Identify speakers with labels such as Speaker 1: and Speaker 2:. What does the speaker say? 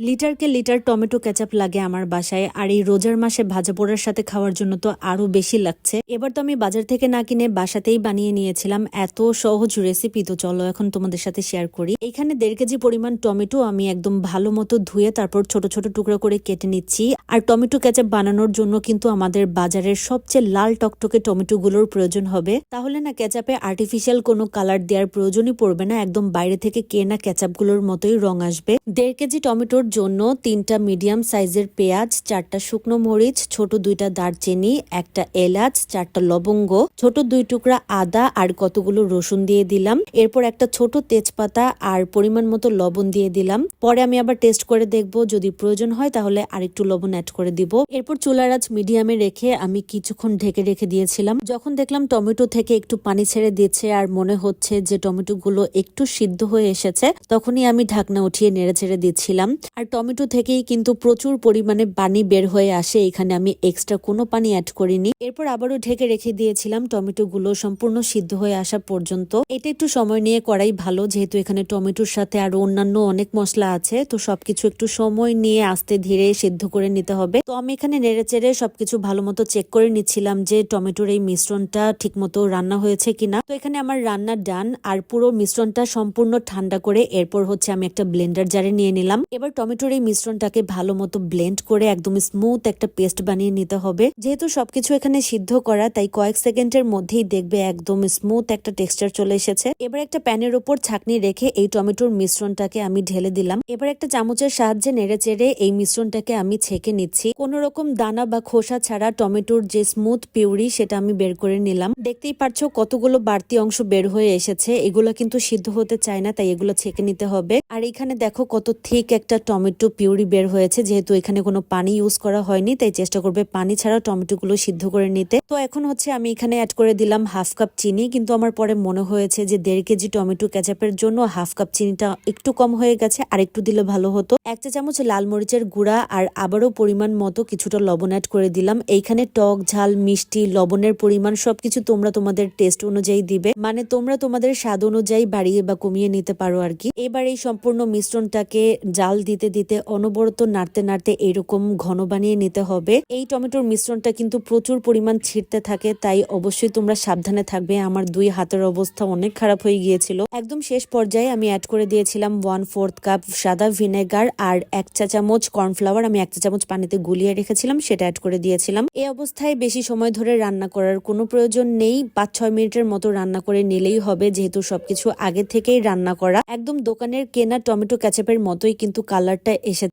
Speaker 1: লিটারকে litre tomato ketchup লাগে আমার বাসায়, আর এই রোজার মাসে ভাজা পোড়ার সাথে খাওয়ার জন্য তো আরো বেশি লাগছে। এবার তো আমি বাজার থেকে না কিনে বাসাতেই বানিয়ে নিয়েছিলাম। এত সহজ রেসিপি, তো চলো এখন তোমাদের সাথে শেয়ার করি। এখানে 1.5 কেজি পরিমাণ টমেটো আমি একদম ভালো মতো ধুয়ে তারপর ছোট ছোট টুকরো করে কেটে নিচ্ছি। আর টমেটো কেচাপ বানানোর জন্য কিন্তু আমাদের বাজারের সবচেয়ে লাল টকটকে টমেটো গুলোর প্রয়োজন হবে। তাহলে না কেচাপে আর্টিফিশিয়াল কোনো কালার দেওয়ার প্রয়োজনই পড়বে না, একদম বাইরে থেকে কেনা কেচাপ গুলোর মতোই রং আসবে। 1.5 কেজি টমেটোর জন্য 3টা মিডিয়াম সাইজের পেঁয়াজ, 4টা শুকনো মরিচ, ছোট 2টা দারচিনি, 1টা এলাচ, 4টা লবঙ্গ, ছোট 2 টুকরা আদা আর কতগুলো রসুন দিয়ে দিলাম। এরপর একটা ছোট তেজপাতা আর পরিমাণ মতো লবণ দিয়ে দিলাম। পরে আমি আবার টেস্ট করে দেখব, যদি প্রয়োজন হয় তাহলে আরেকটু লবণ অ্যাড করে দিব। এরপর চুলার আঁচ মিডিয়ামে রেখে আমি কিছুক্ষণ ঢেকে রেখে দিয়েছিলাম। যখন দেখলাম টমেটো থেকে একটু পানি ছেড়ে দিচ্ছে আর মনে হচ্ছে যে টমেটো গুলো একটু সিদ্ধ হয়ে এসেছে, তখনই আমি ঢাকনা উঠিয়ে নেড়ে ছেড়ে দিচ্ছিলাম। আর টমেটো থেকেই কিন্তু প্রচুর পরিমাণে পানি বের হয়ে আসে, এখানে আমি এক্সট্রা কোনো পানি অ্যাড করিনি। এরপর আবারও ঢেকে রেখে দিয়েছিলাম টমেটো গুলো সম্পূর্ণ সিদ্ধ হয়ে আসা পর্যন্ত। এটা একটু সময় নিয়ে করাই ভালো, যেহেতু এখানে টমেটোর সাথে আরো অন্যান্য অনেক মশলা আছে, তো সবকিছু একটু সময় নিয়ে আস্তে ধীরে সিদ্ধ করে নিতে হবে। তো আমি এখানে নেড়ে চেড়ে সবকিছু ভালো মতো চেক করে নিচ্ছিলাম যে টমেটোর এই মিশ্রণটা ঠিক মতো রান্না হয়েছে কিনা। তো এখানে আমার রান্না ডান। আর পুরো মিশ্রণটা সম্পূর্ণ ঠান্ডা করে এরপর হচ্ছে আমি একটা ব্লেন্ডার জারে নিয়ে নিলাম। এবার টমেটোর এই মিশ্রণটাকে ভালো মতো ব্লেন্ড করে একদম স্মুথ একটা পেস্ট বানিয়ে নিতে হবে। যেহেতু সবকিছু এখানে সিদ্ধ করা, তাই কয়েক সেকেন্ডের মধ্যেই দেখবে একদম স্মুথ একটা টেক্সচার চলে এসেছে। এবার একটা প্যানের উপর ছাঁকনি রেখে এই টমেটোর মিশ্রণটাকে আমি ঢেলে দিলাম। এবার একটা চামচের সাহায্যে নেড়ে চেড়ে এই মিশ্রণটাকে আমি ছেঁকে নিচ্ছি। কোন রকম দানা বা খোসা ছাড়া টমেটোর যে স্মুথ পিউরি সেটা আমি বের করে নিলাম। দেখতেই পারছো কতগুলো বাড়তি অংশ বের হয়ে এসেছে, এগুলো কিন্তু সিদ্ধ হতে চায় না, তাই এগুলো ছেঁকে নিতে হবে। আর এখানে দেখো কত ঠিক একটা টমেটো পিউরি বের হয়েছে, যেহেতু এখানে কোনো পানি ইউজ করা হয়নি, তাই চেষ্টা করবে পানি ছাড়া টমেটো গুলো সিদ্ধ করে নিতে। তো এখন হচ্ছে আমি এখানে অ্যাড করে দিলাম 1/2 কাপ চিনি, কিন্তু আমার পরে মনে হয়েছে যে 1.5 কেজি টমেটো কেচাপের জন্য 1/2 কাপ চিনিটা একটু কম হয়ে গেছে, আর একটু দিলে ভালো হতো। 1 চা চামচ লাল মরিচের গুঁড়া আর আবারও পরিমাণ মতো কিছুটা লবণ অ্যাড করে দিলাম। এইখানে টক ঝাল মিষ্টি লবণের পরিমাণ সবকিছু তোমরা তোমাদের টেস্ট অনুযায়ী দিবে, মানে তোমরা তোমাদের স্বাদ অনুযায়ী বাড়িয়ে বা কমিয়ে নিতে পারো আর কি। এবার এই সম্পূর্ণ মিশ্রণটাকে জাল দিতে দিতে অনবরত নাড়তে নাড়তে এরকম ঘন বানিয়ে নিতে হবে। এই টমেটোর মিশ্রণটা কিন্তু প্রচুর পরিমাণ ছিটতে থাকে, তাই অবশ্যই তোমরা সাবধানে থাকবে। আমার 2 হাতের অবস্থা অনেক খারাপ হয়ে গিয়েছিল। একদম শেষ পর্যায়ে আমি অ্যাড করে দিয়েছিলাম 1/4 কাপ সাদা ভিনেগার আর 1 চা চামচ কর্নফ্লাওয়ার আমি 1 চা চামচ পানিতে গুলিয়ে রেখেছিলাম, সেটা অ্যাড করে দিয়েছিলাম। এই অবস্থায় বেশি সময় ধরে রান্না করার কোনো প্রয়োজন নেই, 5-6 মিনিটের মতো রান্না করে নিলেই হবে, যেহেতু সবকিছু আগে থেকেই রান্না করা। একদম দোকানের কেনা টমেটো কেচাপের মতোই কিন্তু কালারটা এসে